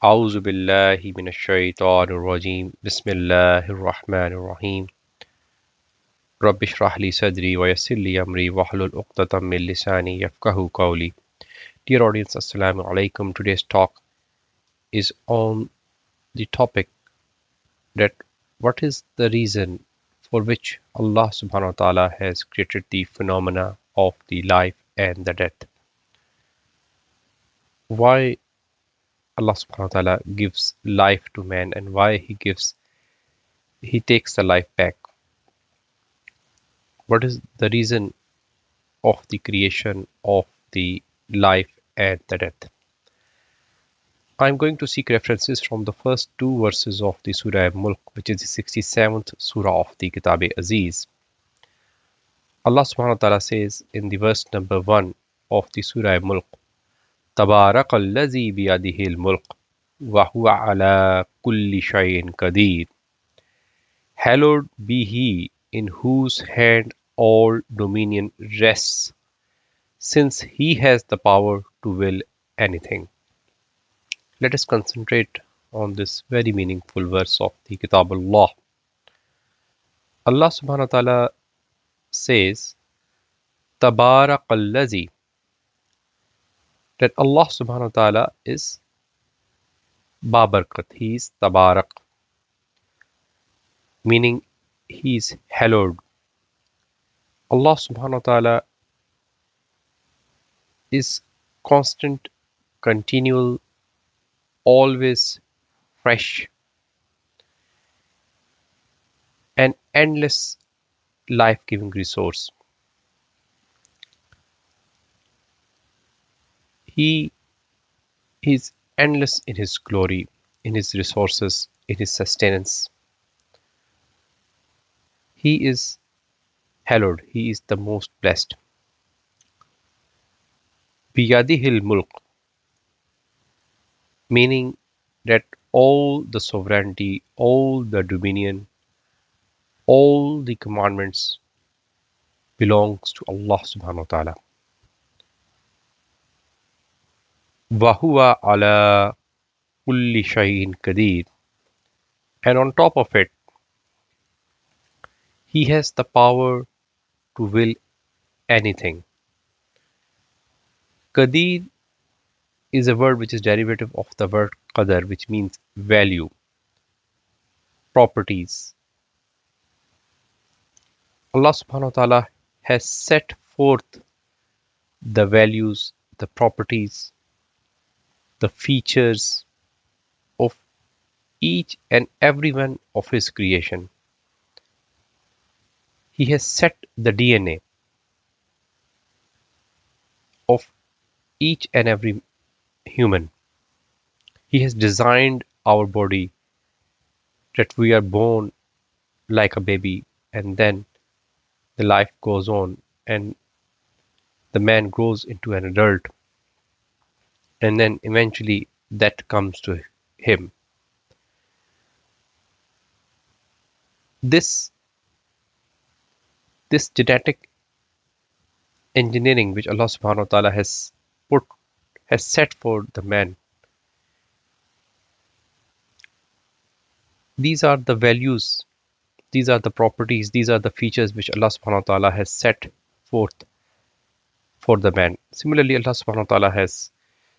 أعوذ بالله من الشيطان الرجيم بسم الله الرحمن الرحيم رب اشرح لي صدري ويسر لي أمري واحلل عقدة من لساني يفقهوا قولي. Dear audience, Assalamu alaikum. Today's talk is on the topic that what is the reason for which Allah subhanahu wa ta'ala has created the phenomena of the life and the death. Why Allah subhanahu wa ta'ala gives life to man and why he takes the life back. What is the reason of the creation of the life and the death? I'm going to seek references from the first two verses of the Surah Mulk, which is the 67th Surah of the Kitab-e-Aziz. Allah subhanahu wa ta'ala says in the verse number 1 of the Surah Mulk, تبارك الذي بيده الملك وهو على كل شيء قدير. Hallowed be he in whose hand all dominion rests, since he has the power to will anything. Let us concentrate on this very meaningful verse of the Kitabullah. Allah subhanahu wa ta'ala says, Tabarakallazi, that Allah subhanahu wa ta'ala is Babarkat, he is Tabarak, meaning he is hallowed. Allah subhanahu wa ta'ala is constant, continual, always fresh, an endless life-giving resource. He is endless in his glory, in his resources, in his sustenance. He is hallowed, he is the most blessed. Biyadihil mulk, meaning that all the sovereignty, all the dominion, all the commandments belongs to Allah subhanahu wa ta'ala. Wahuwa ala kulli shay'in qadir. And on top of it, he has the power to will anything. Qadir is a word which is derivative of the word qadar, which means value, properties. Allah subhanahu wa ta'ala has set forth the values, the properties, the features of each and every one of his creation. He has set the DNA of each and every human. He has designed our body that we are born like a baby and then the life goes on and the man grows into an adult and then eventually that comes to him. This genetic engineering which Allah subhanahu wa ta'ala has set for the man, these are the values, these are the properties, these are the features which Allah subhanahu wa ta'ala has set forth for the man. Similarly, Allah subhanahu wa ta'ala has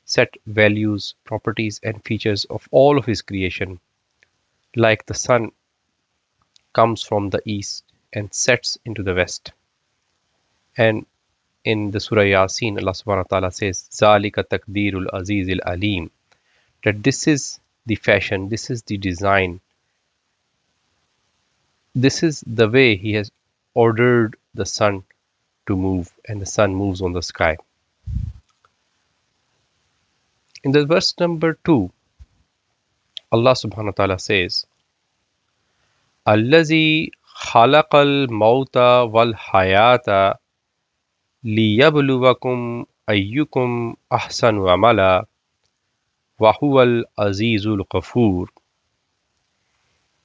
set values, properties and features of all of his creation. Like the sun comes from the east and sets into the west. And in the Surah Yasin, Allah subhanahu wa ta'ala says, Zalika takdirul azizil alim, that this is the fashion, this is the design, this is the way he has ordered the sun to move, and the sun moves on the sky. In the verse number 2, Allah subhanahu wa ta'ala says, Allazi khalaqal mauta wal hayata liyabluwakum ayyukum ahsanu amala wa huwal azizul ghafur.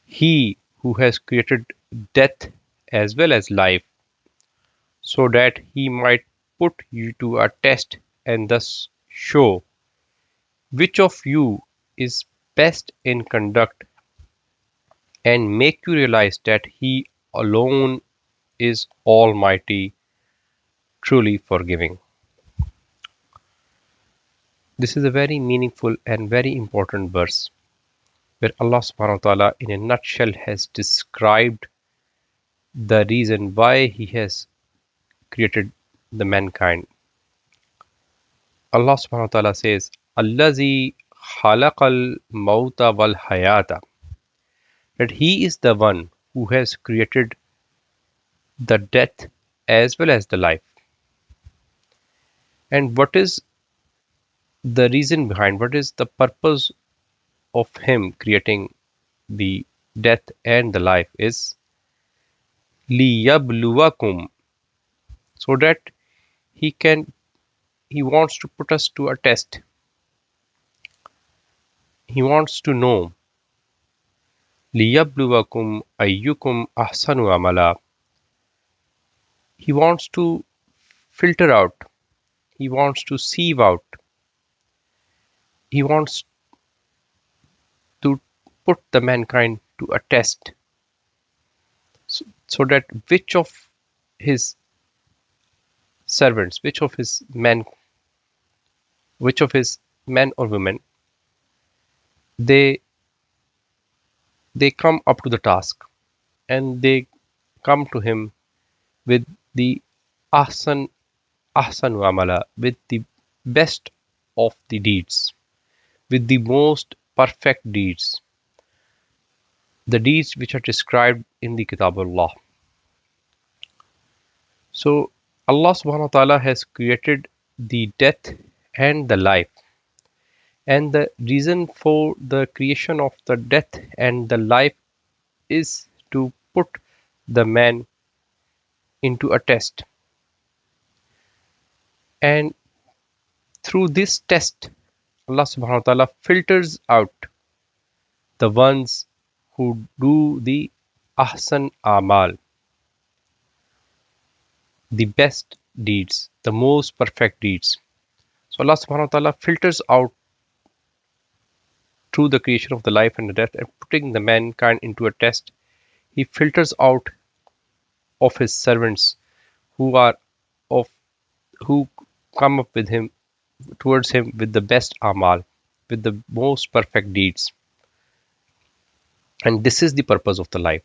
He who has created death as well as life, so that he might put you to a test and thus show which of you is best in conduct and make you realize that He alone is Almighty, truly forgiving. This is a very meaningful and very important verse where Allah subhanahu wa ta'ala in a nutshell has described the reason why He has created the mankind. Allah subhanahu wa ta'ala says, Allazi khalaqal mauta wal hayata, that He is the one who has created the death as well as the life. And what is the reason behind, what is the purpose of Him creating the death and the life is liyabluwakum, so that he wants to put us to a test. He wants to know liyabluwakum ayyukum ahsanu amala. He wants to filter out, he wants to sieve out, he wants to put the mankind to a test, so that which of his servants, which of his men or women, they come up to the task and they come to him with the ahsanu amala, with the best of the deeds, with the most perfect deeds, the deeds which are described in the Kitabullah. So Allah subhanahu wa ta'ala has created the death and the life, and the reason for the creation of the death and the life is to put the man into a test. And through this test, Allah subhanahu wa ta'ala filters out the ones who do the ahsan amal, the best deeds, the most perfect deeds. So Allah subhanahu wa ta'ala filters out through the creation of the life and the death and putting the mankind into a test. He filters out of his servants who are of who come up with him towards him with the best amal, with the most perfect deeds. And this is the purpose of the life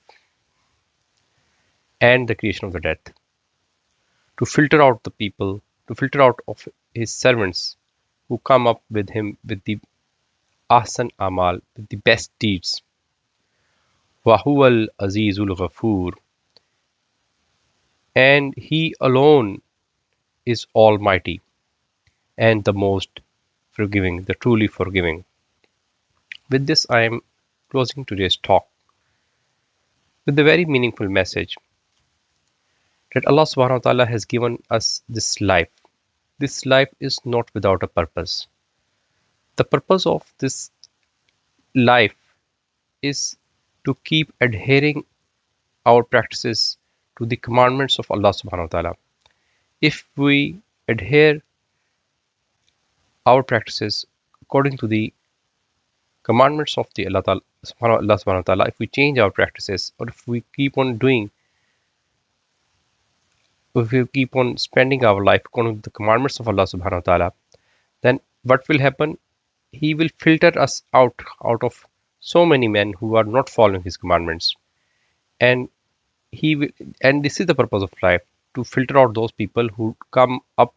and the creation of the death, to filter out the people, to filter out of his servants who come up with him with the ahsan amal, with the best deeds. Wahuwal Azizul Ghafoor, and He alone is Almighty and the most forgiving, the truly forgiving. With this, I am closing today's talk with a very meaningful message that Allah subhanahu wa ta'ala has given us this life. This life is not without a purpose. The purpose of this life is to keep adhering our practices to the commandments of Allah subhanahu wa ta'ala. If we adhere our practices according to the commandments of the Allah subhanahu wa ta'ala, if we change our practices, or if we keep on spending our life according to the commandments of Allah subhanahu wa ta'ala, then what will happen? He will filter us out of so many men who are not following His commandments, and this is the purpose of life, to filter out those people who come up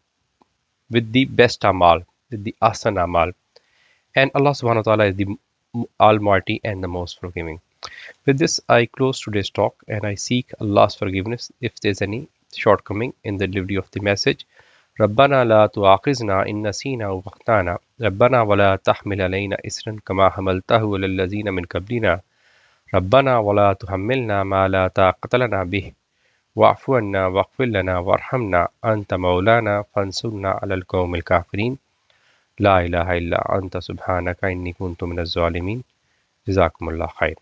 with the best amal, with the ahsan amal. And Allah subhanahu wa ta'ala is the Almighty and the most forgiving. With this, I close today's talk and I seek Allah's forgiveness if there's any shortcoming in the delivery of the message. ربنا لا تؤاخذنا إن نسينا أو أخطأنا ربنا ولا تحمل علينا إصرا كما حملته على الذين من قبلنا ربنا ولا تحملنا ما لا طاقة لنا به واعف عنا واغفر لنا وارحمنا أنت مولانا فانصرنا على القوم الكافرين لا إله إلا أنت سبحانك إني كنت من الظالمين جزاكم الله خير.